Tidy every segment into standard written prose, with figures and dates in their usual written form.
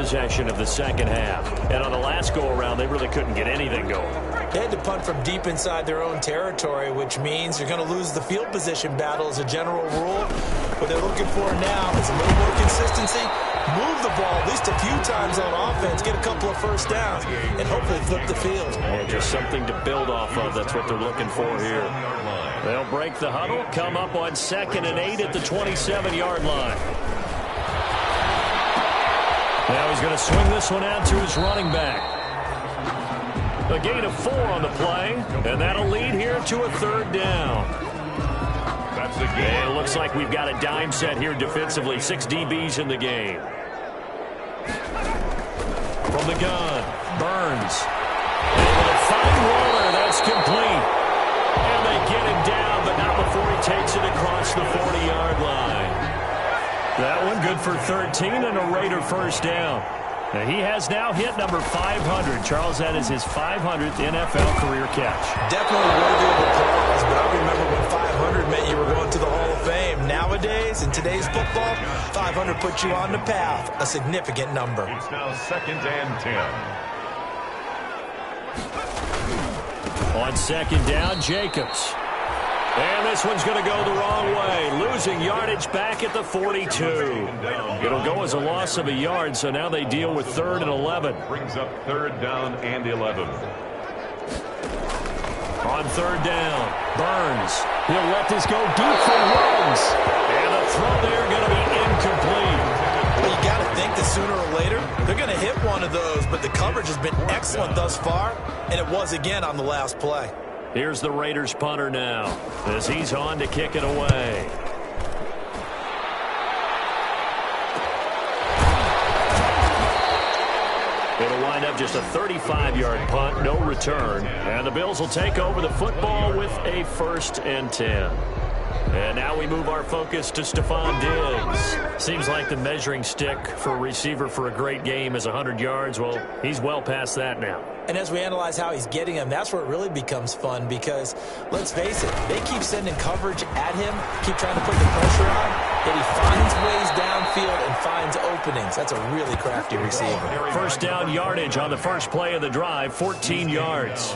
possession of the second half. And on the last go-around, they really couldn't get anything going. They had to punt from deep inside their own territory, which means you're going to lose the field position battle as a general rule. What they're looking for now is a little more consistency, move the ball at least a few times on offense, get a couple of first downs, and hopefully flip the field. Yeah, just something to build off of. That's what they're looking for here. They'll break the huddle, come up on 2nd and 8 at the 27-yard line. Now he's going to swing this one out to his running back. A gain of 4 on the play, and that'll lead here to a 3rd down. That's the game. And it looks like we've got a dime set here defensively. 6 DBs in the game. From the gun, Burns. Able to find Waller. That's complete. And they get him down, but not before he takes it across the 40-yard line. That one good for 13 and a Raider first down. Now he has now hit number 500. Charles, that is his 500th NFL career catch. Definitely worthy of applause, but I remember when 500 meant you were going to the Hall of Fame. Nowadays, in today's football, 500 puts you on the path, a significant number. It's now 2nd and 10. On 2nd down, Jacobs. And this one's going to go the wrong way. Losing yardage back at the 42. It'll go as a loss of a yard, so now they deal with 3rd and 11. Brings up 3rd down and 11. On 3rd down, Burns. He'll let this go deep for runs. And the throw there going to be incomplete. Well, you got to think that sooner or later, they're going to hit one of those, but the coverage has been excellent thus far, and it was again on the last play. Here's the Raiders punter now as he's on to kick it away. It'll wind up just a 35-yard punt, no return. And the Bills will take over the football with a 1st and 10. And now we move our focus to Stephon Diggs. Seems like the measuring stick for a receiver for a great game is 100 yards. Well, he's well past that now. And as we analyze how he's getting them, that's where it really becomes fun because, let's face it, they keep sending coverage at him, keep trying to put the pressure on, yet he finds ways downfield and finds openings. That's a really crafty receiver. First down yardage on the first play of the drive, 14 yards.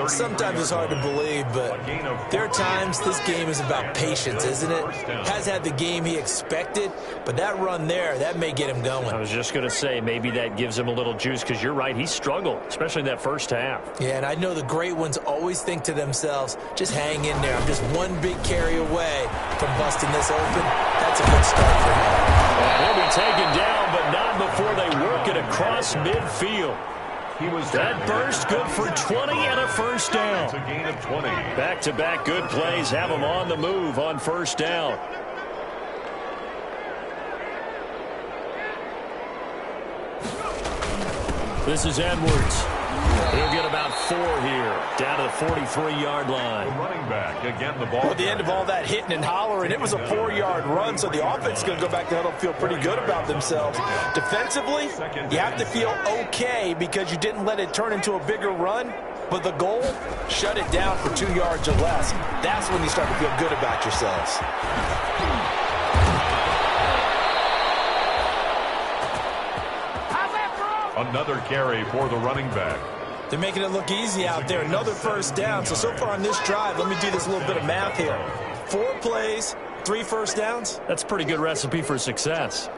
Sometimes it's hard to believe, but there are times this game is about patience, isn't it? Has had the game he expected, but that run there, that may get him going. I was just going to say, maybe that gives him a little juice because you're right, he struggled, especially that first half. Yeah, and I know the great ones always think to themselves, just hang in there. I'm just one big carry away from busting this open. That's a good start for him. And he'll be taken down, but not before they work it across midfield. That burst good for 20 and a first down. It's a gain of 20. Back-to-back good plays have him on the move on first down. This is Edwards. He'll get about 4 here, down to the 43-yard line. The running back, again, the ball. Well, at the end of all that hitting and hollering, it was a 4-yard run, so the offense is going to go back to huddle and feel pretty good about themselves. Defensively, you have to feel okay because you didn't let it turn into a bigger run, but the goal, shut it down for 2 yards or less. That's when you start to feel good about yourselves. Another carry for the running back. They're making it look easy out there. Another first down. So far on this drive, let me do this little bit of math here. 4 plays, 3 first downs. That's a pretty good recipe for success.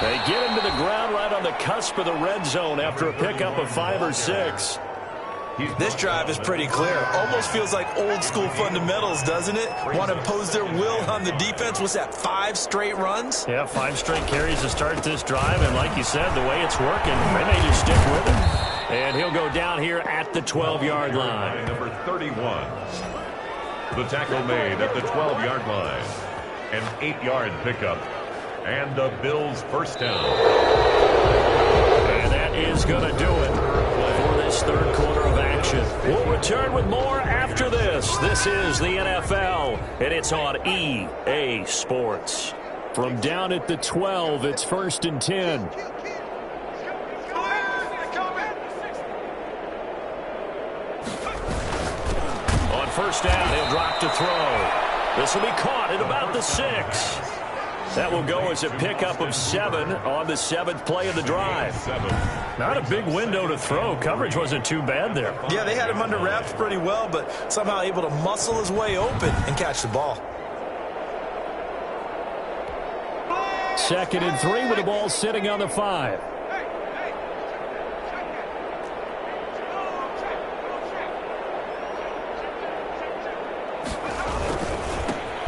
They get him to the ground right on the cusp of the red zone after a pickup of 5 or 6. This drive is pretty clear. Almost feels like old school fundamentals, doesn't it? Want to impose their will on the defense. What's that, 5 straight runs? Yeah, 5 straight carries to start this drive. And like you said, the way it's working, they may just stick with it. And he'll go down here at the 12-yard line. Number 31. The tackle made at the 12-yard line. An 8-yard pickup. And the Bills' first down. And that is going to do it for this third quarter of action. We'll return with more after this. This is the NFL, and it's on EA Sports. From down at the 12, it's 1st and 10. On first down, he'll drop to throw. This will be caught at about the 6. That will go as a pickup of 7 on the 7th play of the drive. Not a big window to throw. Coverage wasn't too bad there. Yeah, they had him under wraps pretty well, but somehow able to muscle his way open and catch the ball. 2nd and 3 with the ball sitting on the 5.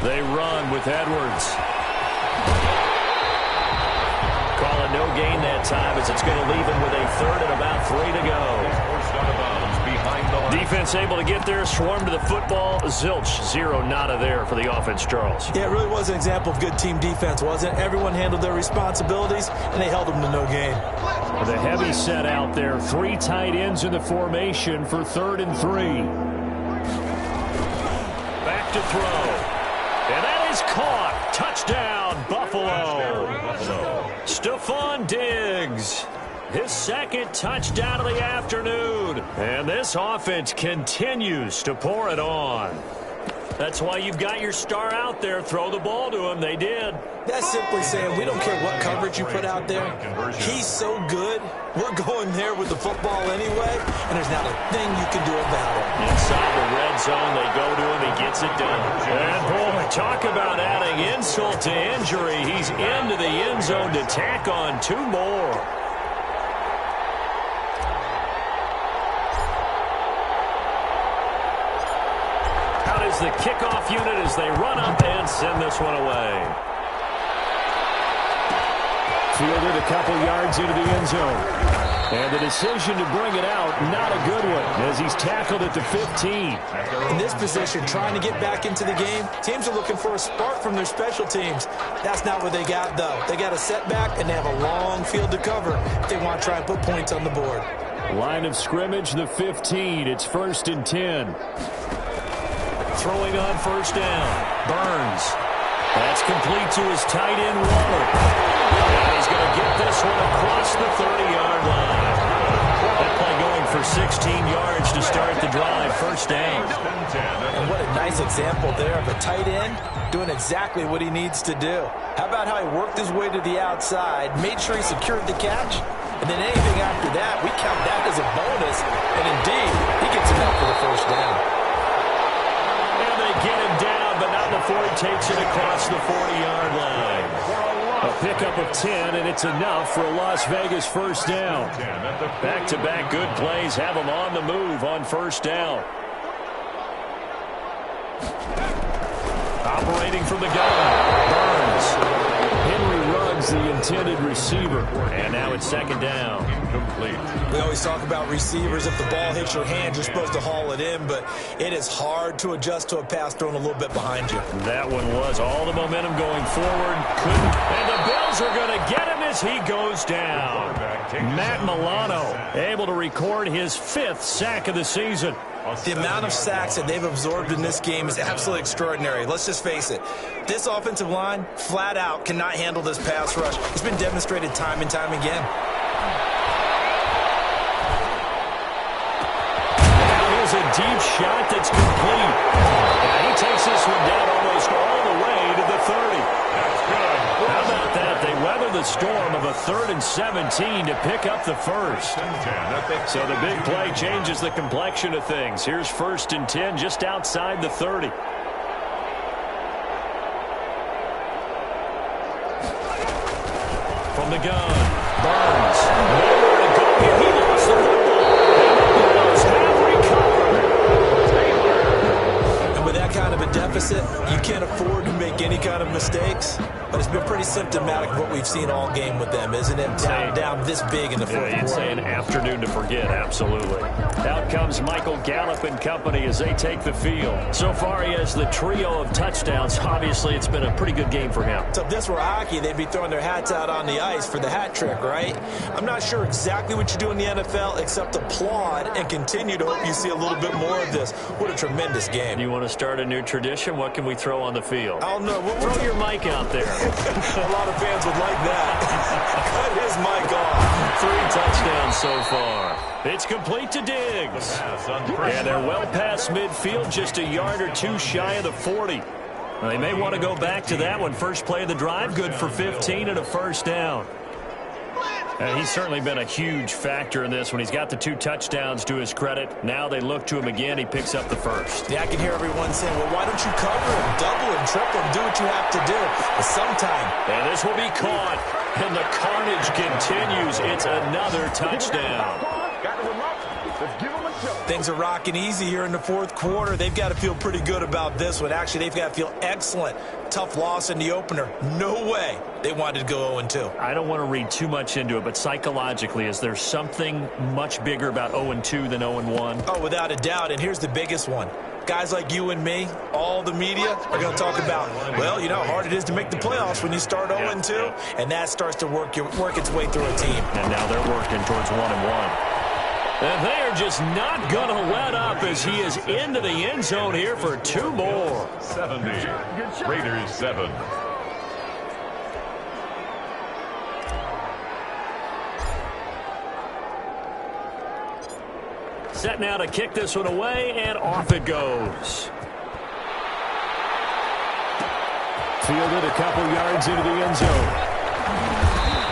They run with Edwards. Call a no gain that time as it's going to leave him with a 3rd and about 3 to go. Defense able to get there, swarm to the football. Zilch, 0 nada there for the offense, Charles. Yeah, it really was an example of good team defense, wasn't it? Everyone handled their responsibilities, and they held them to no gain. With a heavy set out there, 3 tight ends in the formation for 3rd and 3. Back to throw. And that is caught. Touchdown, Buffalo. Stephon Diggs. His 2nd touchdown of the afternoon. And this offense continues to pour it on. That's why you've got your star out there. Throw the ball to him. They did. That's simply saying we don't care what coverage you put out there. He's so good. We're going there with the football anyway, and there's not a thing you can do about it. Inside the red zone, they go to him. He gets it done. And, boy, talk about adding insult to injury. He's into the end zone to tack on 2 more. Out is the kickoff unit as they run up and send this one away. Fielded a couple yards into the end zone. And the decision to bring it out, not a good one, as he's tackled at the 15. In this position, trying to get back into the game, teams are looking for a spark from their special teams. That's not what they got, though. They got a setback, and they have a long field to cover if they want to try and put points on the board. Line of scrimmage, the 15. It's 1st and 10. Throwing on 1st down. Burns. That's complete to his tight end, Waller. And he's going to get this one across the 30-yard line. That play going for 16 yards to start the drive. 1st down. And what a nice example there of a tight end doing exactly what he needs to do. How about how he worked his way to the outside, made sure he secured the catch, and then anything after that, we count that as a bonus. And indeed, he gets enough for the 1st down. And they get him down, but not before he takes it across the 40-yard line. A pickup of 10, and it's enough for a Las Vegas 1st down. Back-to-back good plays have him on the move on 1st down. Operating from the gun, Burns. Henry Ruggs, the intended receiver. And now it's 2nd down. Incomplete. We always talk about receivers. If the ball hits your hand, you're supposed to haul it in, but it is hard to adjust to a pass thrown a little bit behind you. That one was all the momentum going forward. Couldn't. And the Bills are going to get him as he goes down. Matt Milano able to record his 5th sack of the season. The amount of sacks that they've absorbed in this game is absolutely extraordinary. Let's just face it. This offensive line, flat out, cannot handle this pass rush. It's been demonstrated time and time again. Here's a deep shot that's complete. And he takes this one down almost all the way to the 30. That's good. How about that? They weather the storm of a 3rd and 17 to pick up the 1st. So the big play changes the complexion of things. Here's 1st and 10 just outside the 30. From the gun, Burns. Nowhere to go here. He lost the football. And the Bills have recovered. And with that kind of a deficit, you can't afford to make any kind of mistakes. But it's been pretty symptomatic of what we've seen all game with them, isn't it? Down this big in the 4th quarter. You'd say an afternoon to forget, absolutely. Out comes Michael Gallup and company as they take the field. So far, he has the trio of touchdowns. Obviously, it's been a pretty good game for him. So if this were hockey, they'd be throwing their hats out on the ice for the hat trick, right? I'm not sure exactly what you do in the NFL except applaud and continue to hope you see a little bit more of this. What a tremendous game. You want to start a new tradition? What can we throw on the field? I don't know. Throw your mic out there. A lot of fans would like that. Cut his mic off. 3 touchdowns so far. It's complete to Diggs. And they're well past midfield, just a yard or 2 shy of the 40. Well, they may want to go back to that one. First play of the drive, good for 15 and a first down. And he's certainly been a huge factor in this when he's got the 2 touchdowns to his credit. Now they look to him again. He picks up the first. Yeah, I can hear everyone saying, well, why don't you cover him, double him, triple him, do what you have to do. But sometime. And this will be caught. And the carnage continues. It's another touchdown. Things are rocking easy here in the fourth quarter. They've got to feel pretty good about this one. Actually, they've got to feel excellent. Tough loss in the opener. No way they wanted to go 0-2. I don't want to read too much into it, but psychologically, is there something much bigger about 0-2 than 0-1? Oh, without a doubt. And here's the biggest one. Guys like you and me, all the media, are going to talk about, well, you know how hard it is to make the playoffs when you start 0-2, and that starts to work its way through a team. And now they're working towards 1-1. And they're just not going to let up as he is into the end zone here for 2 more. 70. Raiders 7. Set now to kick this one away, and off it goes. Fielded a couple yards into the end zone.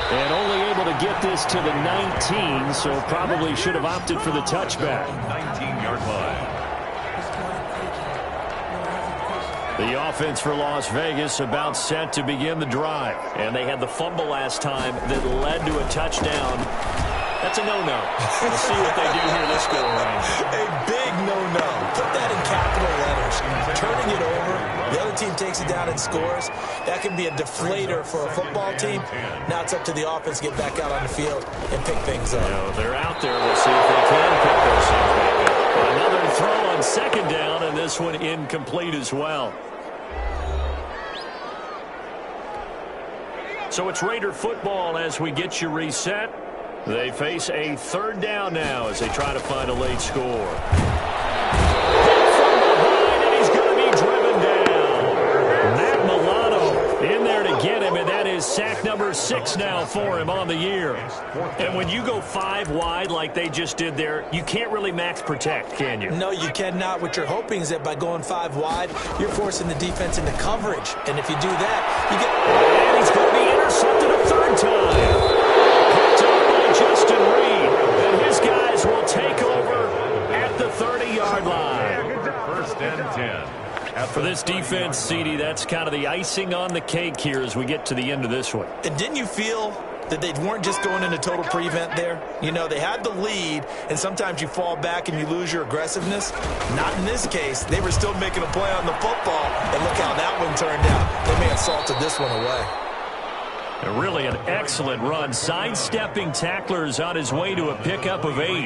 And only able to get this to the 19, so probably should have opted for the touchback. 19-yard line. The offense for Las Vegas about set to begin the drive. And they had the fumble last time that led to a touchdown. That's a no-no. We'll see what they do here this go around. A big no-no. Put that in capital letters. Turning it over. The other team takes it down and scores. That can be a deflator for a football team. Now it's up to the offense to get back out on the field and pick things up. They're out there. We'll see if they can pick those things back up. Another throw on second down, and this one incomplete as well. So it's Raider football as we get you reset. They face a third down now as they try to find a late score. From behind, and he's going to be driven down. Matt Milano in there to get him, and that is sack number 6 now for him on the year. And when you go 5 wide like they just did there, you can't really max protect, can you? No, you cannot. What you're hoping is that by going 5 wide, you're forcing the defense into coverage. And if you do that, you get... And he's going to be intercepted a third time. Justin Reed, and his guys will take over at the 30-yard line. First and 10. For this defense, CD, that's kind of the icing on the cake here as we get to the end of this one. And didn't you feel that they weren't just going into total prevent there? You know, they had the lead, and sometimes you fall back and you lose your aggressiveness. Not in this case. They were still making a play on the football, and look how that one turned out. They may have salted this one away. Really an excellent run. Sidestepping tacklers on his way to a pickup of 8.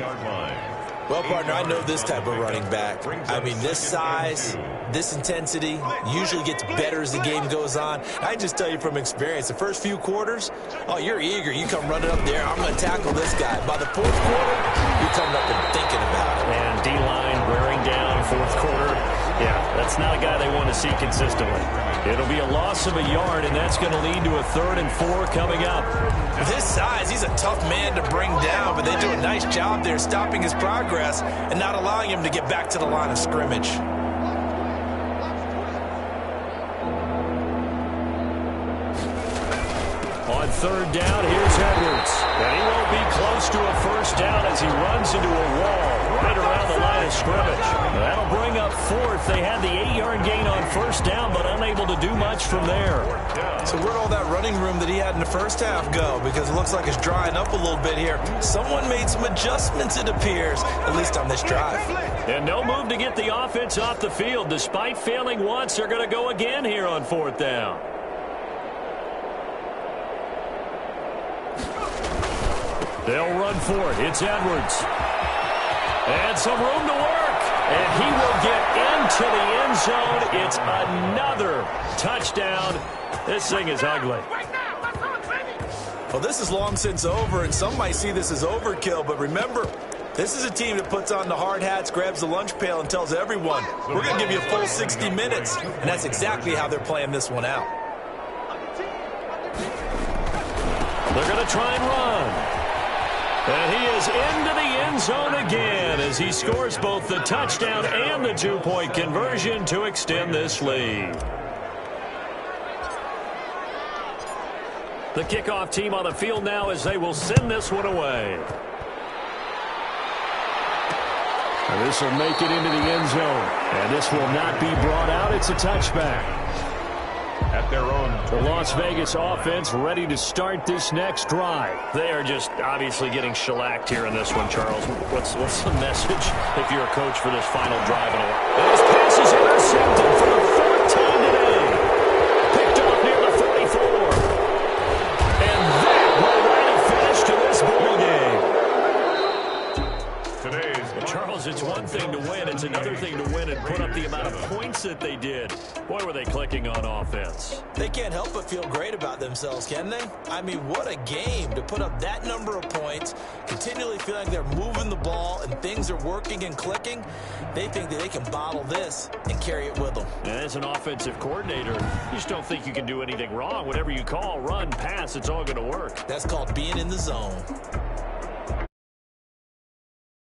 Well, partner, I know this type of running back. I mean, this size, this intensity usually gets better as the game goes on. I just tell you from experience, the first few quarters, oh, you're eager. You come running up there, I'm going to tackle this guy. By the fourth quarter, you're coming up and thinking about it. And D-line wearing down fourth quarter. Yeah, that's not a guy they want to see consistently. It'll be a loss of a yard, and that's going to lead to a 3rd and 4 coming up. With his size, he's a tough man to bring down, but they do a nice job there stopping his progress and not allowing him to get back to the line of scrimmage. On 3rd down, here's Edwards. And he won't be close to a first down as he runs into a wall right around the line of scrimmage. That'll bring up 4th. They had the 8-yard gain on first down, but unable to do much from there. So where'd all that running room that he had in the first half go? Because it looks like it's drying up a little bit here. Someone made some adjustments, it appears, at least on this drive. And no move to get the offense off the field. Despite failing once, they're going to go again here on 4th down. They'll run for it. It's Edwards. And some room to work. And he will get into the end zone. It's another touchdown. This thing is ugly. Well, this is long since over, and some might see this as overkill. But remember, this is a team that puts on the hard hats, grabs the lunch pail, and tells everyone, we're going to give you a full 60 minutes. And that's exactly how they're playing this one out. They're going to try and run. And he is into the end zone again as he scores both the touchdown and the 2-point conversion to extend this lead. The kickoff team on the field now as they will send this one away. And this will make it into the end zone. And this will not be brought out. It's a touchback. At their own. The Las Vegas offense ready to start this next drive. They are just obviously getting shellacked here in this one, Charles. What's the message if you're a coach for this final drive in a while? And this pass is intercepted for the third time today. Picked off near the 44. And that will write a finish to this ball game. Charles, it's one thing to win. It's another thing to win and put up the amount of points that they did. Boy, were they clicking on offense. They can't help but feel great about themselves, can they? I mean, what a game to put up that number of points, continually feel like they're moving the ball and things are working and clicking. They think that they can bottle this and carry it with them. And as an offensive coordinator, you just don't think you can do anything wrong. Whatever you call, run, pass, it's all going to work. That's called being in the zone.